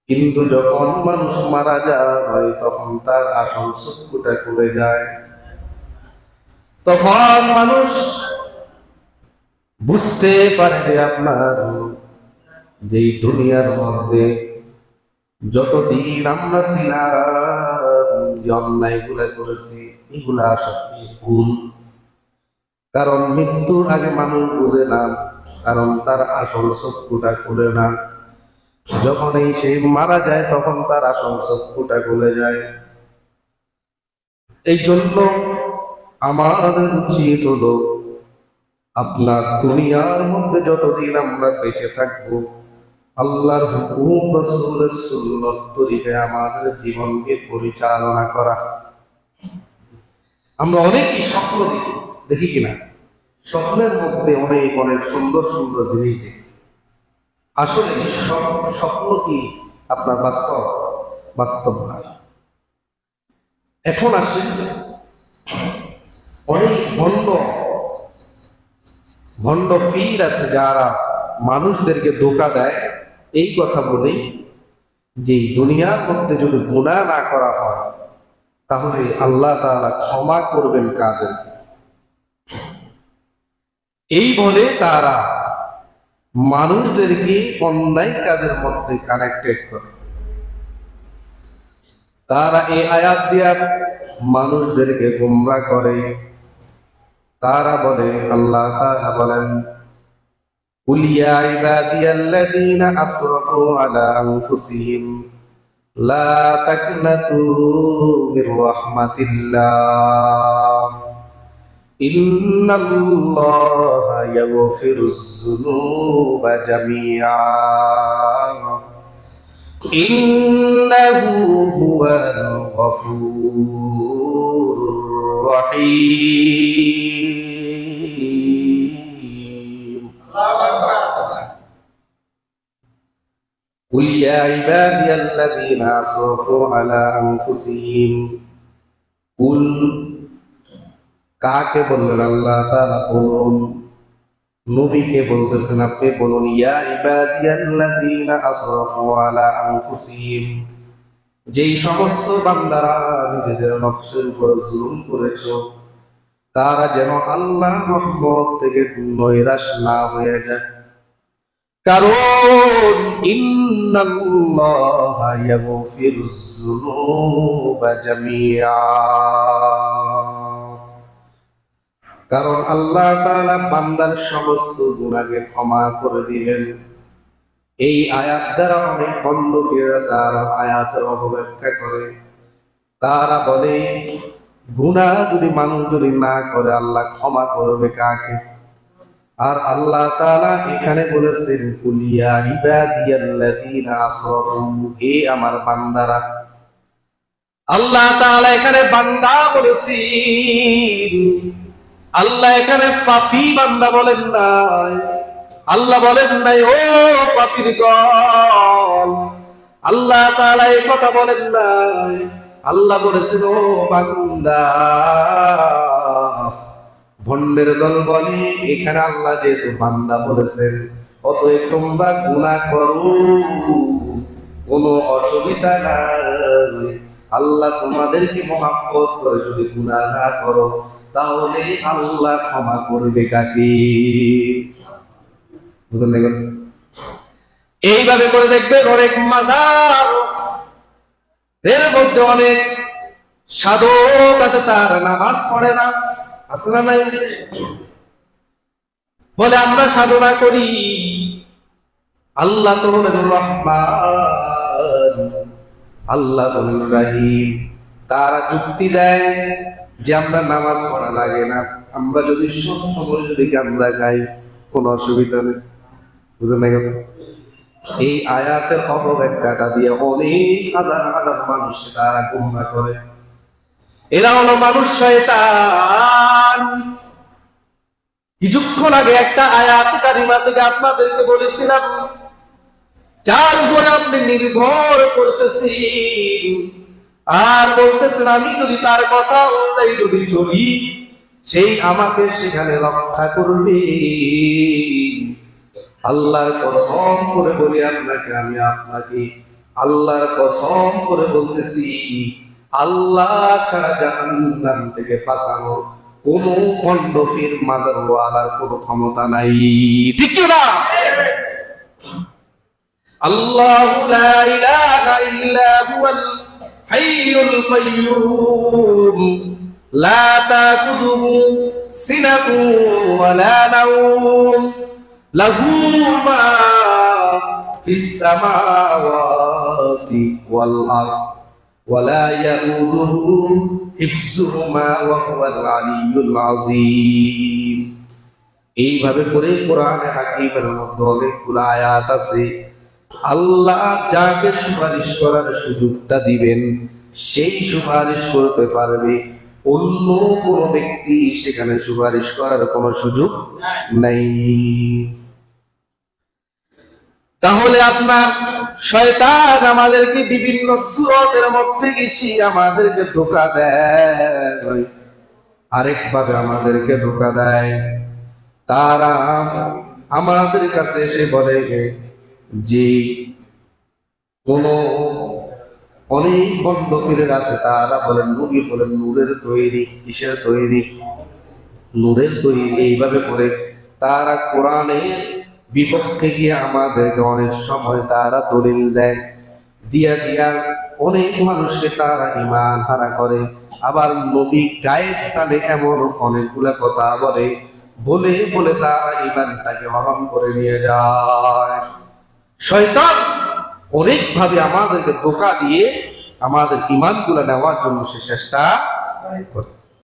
কিন্তু যখন মানুষ মারা যায় তখন তার আসল চক্ষুটা খুলে যায়। তখন মানুষ বুঝতে পারে যে আপনার যেই দুনিয়ার মধ্যে যতদিন আমরা ছিলাম, যে অন্যায়গুলা করেছি এগুলা সত্যি ভুল। কারণ মৃত্যুর আগে মানুষ বুঝে না, কারণ তার আসল চক্ষুটা খুলে না। যখন সে মারা যায় তখন তার আসল চক্ষুটা খুলে যায়। এই জন্য আমাদের উচিত হলো আপনার দুনিয়ার মধ্যে যতদিন আমরা বেঁচে থাকবো আল্লাহর হুকুম রাসূলের সুন্নাত তরিকায় আমাদের জীবনকে পরিচালনা করা। আমরা অনেকই স্বপ্ন দেখি কিনা? স্বপ্নের মধ্যে অনেক অনেক সুন্দর সুন্দর জিনিস দেখি। আসলে স্বপ্ন কি আপনার বাস্তব না। এখন আসে অনেক ভণ্ড পীর আছে যারা মানুষদেরকে ধোঁকা দেয় এই কথা বলেই যে দুনিয়ার মধ্যে যদি গুনাহ না করা হয় তাহলে আল্লাহ তাআলা ক্ষমা করবেন কাদেরকে। এই বলে তারা মানুষদেরকে অন্যায় কাজের মধ্যে কানেক্টেড করে। তারা এই আয়াত দিয়া মানুষদেরকে গোমরাহ করে। তারা বলে, আল্লাহ তাআলা বলেন, কুল ইয়া ইবাদিয়াল্লাযীনা আসরাফু আলা আনফুসিহিম লা তাকনাতু মির রাহমাতিল্লাহ ইন্নাল্লাহা ইয়াগফিরুয যুনুবা জামিআ ইন্নাহু হুয়াল গফুরুর রহিম। কুল ইয়া ইবাদিয়াল্লাযীনা আসরাফু আলা আনফুসিহিম, কুল কাকে বললেন? আল্লাহ তাআলা বলুন, নবীকে বলতেছেন, আপনি বলুন, ইয়া ইবাদিয়াল্লাযীনা আসরাফু আলা আনফুসিহিম, যেই সমস্ত বান্দারা নিজেদের নফসের উপর জুলুম করেছো তারা যেন আল্লাহর রহমত থেকে নৈরাশ না হয়ে যায়। কারণ ইন্নাল্লাহা ইয়াগফিরুয যুনুবা জামিআ, কারণ আল্লাহ তাআলা বান্দার সমস্ত গুনাহকে ক্ষমা করে দিবেন। এই আয়াত দ্বারা অনেক বন্ধুরা তারা আয়াতের অপব্যাখ্যা করে। তারা বলে গুনাহ যদি মানুষ যদি না করে আল্লাহ ক্ষমা করবে কাকে? আর আল্লাহ তাআলা এখানে বলেছেন, কুল ইয়া ইবাদিয়াল্লাযীনা আসরাফু, হে আমার বান্দারা। আল্লাহ তাআলা এখানে বান্দা বলেছেন, আল্লাহ এখানে পাপী বান্দা বলেন নাই। আল্লাহ বলেন নাই ও পাপীর দল, আল্লাহ তাআলা এই কথা বলেন নাই। আল্লাহ বলেছেন ও বান্দা। ভণ্ডের দল বলে এখানে আল্লাহ যেহেতু বান্দা বলেছেন অতএব তোমরা গুনাহ করো, কোনো অসুবিধা নাই। আল্লাহ তোমাদেরকে মহব্বত করে যদি গুনাহ না করো তাহলে আল্লাহ ক্ষমা করবে কাকে? বুঝলেন না? এইভাবে করে দেখবেন অনেক মাজার এর মধ্যে অনেক সাধক আছে, তার নামাজ পড়ে না, আছে না নাই? বলে আমরা সাধনা করি, আল্লাহ তো হলেন রহমান, আল্লাহ হলেন রহিম। তারা যুক্তি দেয় যে আমরা নামাজ পড়া লাগে না, আমরা যদি সব সময় যদি গাঁজা খাই কোনো অসুবিধা নেই। বুঝলেন না? এই আয়াতের অপব্যাখ্যাটা দিয়ে অনেক হাজার হাজার মানুষ তারা গুনাহ করে। এরা হলো মানুষ শয়তান। কিছুক্ষণ আগে একটা আয়াত কারিমা থেকে আপনাদেরকে বলেছিলাম, যার উপরে আপনি নির্ভর করতেছেন আর বলতেছেন আমি যদি তার কথা অনুযায়ী যদি চলি সেই আমাকে সেখানে রক্ষা করবে। আল্লাহর কসম করে বলি আপনাকে, আমি আপনাকে আল্লাহর কসম করে বলতেছি, আল্লাহ ছাড়া জাহান্নাম থেকে বাঁচানো কোন পন্ডফির মাজারওয়ালার কোন ক্ষমতা নাই। ঠিক না? আল্লাহু লা ইলাহা ইল্লা হুয়াল হাইয়ুল কাইয়্যুম লা তাখুযুহু সিনাতুন ওয়া লা নাওম লাহু মা ফিস সামাওয়াতি ওয়াল আরদ ওয়া লা ইয়াউদুহু হিফযুহুমা ওয়া হুয়াল আলিয়্যুল আযীম। এইভাবে করে কোরআনে হাকিমের মধ্যে অনেকগুলো আয়াত আছে। আল্লাহ যাকে সুপারিশ করার সুযোগটা দিবেন সেই সুপারিশ করতে পারবে, অন্য কোন ব্যক্তি সেখানে সুপারিশ করার কোন সুযোগ নাই। তাহলে আপনার শয়তান আমাদেরকে বিভিন্ন সূরতের মধ্যে এসে আমাদেরকে ধোঁকা দেয়, আরেকভাবে আমাদেরকে ধোঁকা দেয়। তারা আমাদের কাছে এসে বলে যে কোন অনেক বন্ধ পীরের আছে, তারা বলেন নবী বলেন নূরের তৈরি, কিসের তৈরি? নূরের তৈরি। এইভাবে করে তারা কোরআনের বিপক্ষে গিয়ে আমাদেরকে অনেক সময় তারা দলিল দেয়, দিয়া দিয়া অনেক মানুষকে তারা ঈমান হারা করে। আবার নবী গায়েব জানে এমন অনেকগুলা কথা বলে, বলে বলে তারা ঈমানটাকে হরণ করে নিয়ে যায়। শয়তান অনেক ভাবে আমাদেরকে ধোঁকা দিয়ে আমাদের ঈমানগুলো নেওয়ার জন্য সে চেষ্টা করে।